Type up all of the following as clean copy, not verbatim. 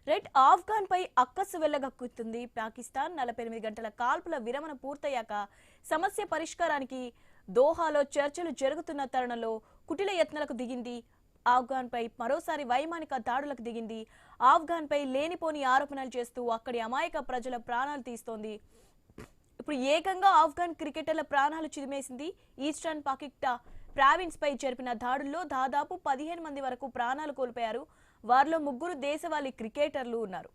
Right Afghan పై అక్కసు వెళ్లగక్కుతుంది పాకిస్తాన్ 48 గంటల కాల్పుల విరమణ పూర్తయ్యాక సమస్య పరిష్కారానికి దోహాలో చర్చలు జరుగుతున్న తరుణంలో కుటిల యత్నాలకు దిగింది. ఆఫ్ఘాన్ పై మరోసారి వైమానిక దాడులకు దిగింది. ఆఫ్ఘాన్ పై లేనిపోని ఆరోపణలు చేస్తూ అక్కడి అమాయక ప్రజల ప్రాణాలు తీస్తోంది. ఇప్పుడు ఏకంగా ఆఫ్ఘాన్ క్రికెటర్ల ప్రాణాలు చిదిమేసింది. ఈస్టర్న్ పాకిక్టా ప్రావిన్స్ పై జరిపిన దాడుల్లో దాదాపు 15 మంది వరకు ప్రాణాలు కోల్పోయారు. వారిలో 3 దేశవాళీ క్రికెటర్లు ఉన్నారు.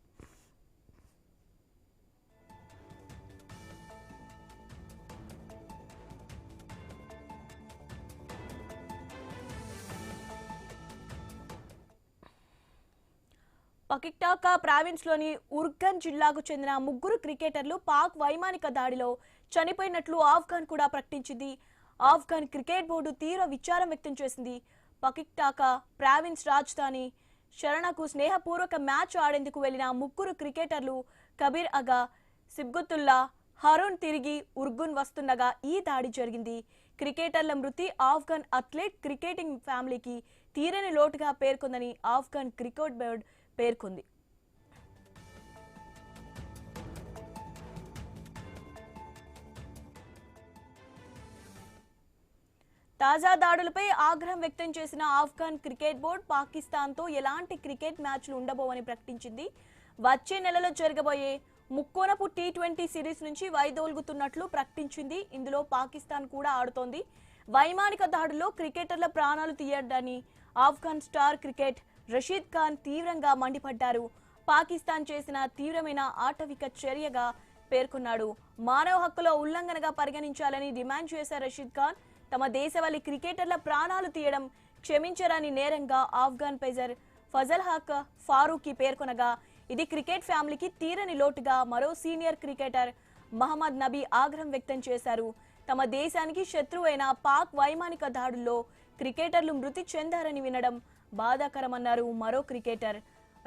పకిక్టాకా ప్రావిన్స్ లోని ఉర్గన్ జిల్లాకు చెందిన 3 క్రికెటర్లు పాక్ వైమానిక దాడిలో చనిపోయినట్లు ఆఫ్ఘాన్ కూడా ప్రకటించింది. ఆఫ్ఘాన్ క్రికెట్ బోర్డు తీవ్ర విచారం వ్యక్తం చేసింది. పకిక్టాకా ప్రావిన్స్ రాజధాని షరణకు స్నేహపూర్వక మ్యాచ్ ఆడేందుకు వెళ్లిన 3 క్రికెటర్లు కబీర్ అగా, సిబ్గతుల్లా, హరూన్ తిరిగి ఉర్గున్ వస్తుండగా ఈ దాడి జరిగింది. క్రికెటర్ల మృతి ఆఫ్ఘాన్ అథ్లెట్ క్రికెటింగ్ ఫ్యామిలీకి తీరని లోటుగా పేర్కొందని ఆఫ్ఘాన్ క్రికెట్ బోర్డు పేర్కొంది. తాజా దాడులపై ఆగ్రహం వ్యక్తం చేసిన ఆఫ్ఘాన్ క్రికెట్ బోర్డు పాకిస్తాన్తో ఎలాంటి క్రికెట్ మ్యాచ్లు ఉండబోవని ప్రకటించింది. వచ్చే నెలలో జరగబోయే ముక్కోనపు టీ20 సిరీస్ నుంచి వైదొలుగుతున్నట్లు ప్రకటించింది. ఇందులో పాకిస్తాన్ కూడా ఆడుతోంది. వైమానిక దాడుల్లో క్రికెటర్ల ప్రాణాలు తీయడాన్ని ఆఫ్ఘాన్ స్టార్ క్రికెట్ రషీద్ ఖాన్ తీవ్రంగా మండిపడ్డారు. పాకిస్తాన్ చేసిన తీవ్రమైన ఆటవిక చర్యగా పేర్కొన్నాడు. మానవ హక్కుల ఉల్లంఘనగా పరిగణించాలని డిమాండ్ చేశారు రషీద్ ఖాన్. తమ దేశవాళీ క్రికెటర్ల ప్రాణాలు తీయడం క్షమించరాని నేరంగా ఆఫ్ఘాన్ పేసర్ ఫజల్ హక్ ఫారూఖీ పేర్కొనగా ఇది క్రికెట్ ఫ్యామిలీకి తీరని లోటుగా మరో సీనియర్ క్రికెటర్ మహమ్మద్ నబీ ఆగ్రహం వ్యక్తం చేశారు. తమ దేశానికి శత్రువైన పాక్ వైమానిక దాడుల్లో క్రికెటర్లు మృతి చెందారని వినడం బాధాకరమన్నారు మరో క్రికెటర్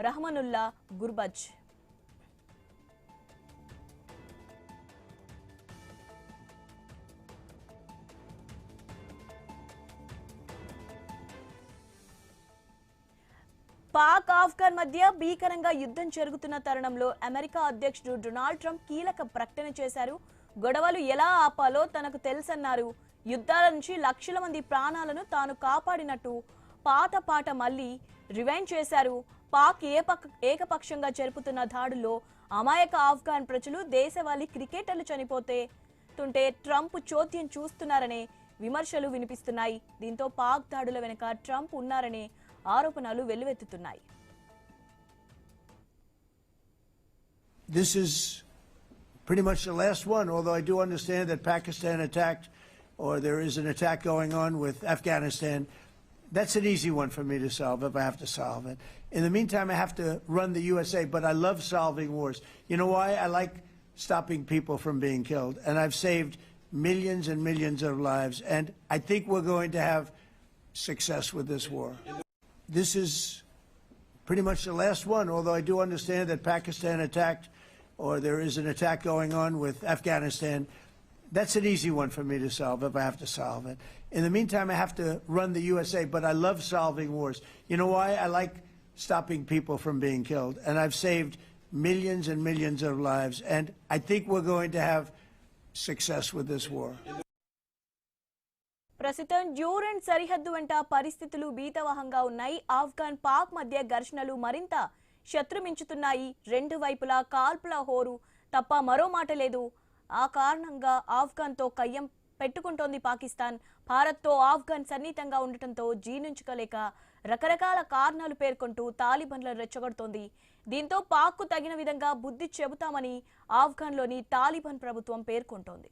రహమనుల్లా గుర్బజ్. పాక్ ఆఫ్ఘాన్ మధ్య భీకరంగా యుద్ధం జరుగుతున్న తరుణంలో అమెరికా అధ్యక్షుడు డొనాల్డ్ ట్రంప్ కీలక ప్రకటన చేశారు. గొడవలు ఎలా ఆపాలో తనకు తెలుసన్నారు. యుద్ధాల నుంచి లక్షల మంది ప్రాణాలను తాను కాపాడినట్టు పాత పాట మళ్లీ రివైండ్ చేశారు. పాక్ ఏకపక్షంగా జరుపుతున్న దాడుల్లో అమాయక ఆఫ్ఘాన్ ప్రజలు దేశవాళీ క్రికెటర్లు చనిపోతుంటే ట్రంప్ చోద్యం చూస్తున్నారనే విమర్శలు వినిపిస్తున్నాయి. దీంతో పాక్ దాడుల వెనుక ట్రంప్ ఉన్నారనే ఆరోపణలు వెల్లువెత్తుతున్నాయి. This is pretty much the last one, although I do understand that Pakistan attacked, or there is an attack going on with Afghanistan. That's an easy one for me to solve if I have to solve it. In the meantime, I have to run the USA, but I love solving wars. You know why? I like stopping people from being killed, and I've saved millions and millions of lives, and I think we're going to have success with this war. This is pretty much the last one, although I do understand that Pakistan attacked, or there is an attack going on with Afghanistan. That's an easy one for me to solve if I have to solve it. In the meantime, I have to run the USA, but I love solving wars. You know why? I like stopping people from being killed, and I've saved millions and millions of lives, and I think we're going to have success with this war. ప్రస్తుతం Durand సరిహద్దు వెంట పరిస్థితులు భీతవహంగా ఉన్నాయి. ఆఫ్ఘాన్ పాక్ మధ్య ఘర్షణలు మరింత శత్రుమించుతున్నాయి. 2 వైపులా కాల్పుల హోరు తప్ప మరో మాట లేదు. ఆ కారణంగా ఆఫ్ఘాన్తో కయ్యం పెట్టుకుంటోంది పాకిస్తాన్. భారత్తో ఆఫ్ఘాన్ సన్నిహితంగా ఉండటంతో జీర్ణించుకోలేక రకరకాల కారణాలు పేర్కొంటూ తాలిబన్లను రెచ్చగొడుతోంది. దీంతో పాక్కు తగిన విధంగా బుద్ధి చెబుతామని ఆఫ్ఘాన్లోని తాలిబాన్ ప్రభుత్వం పేర్కొంటోంది.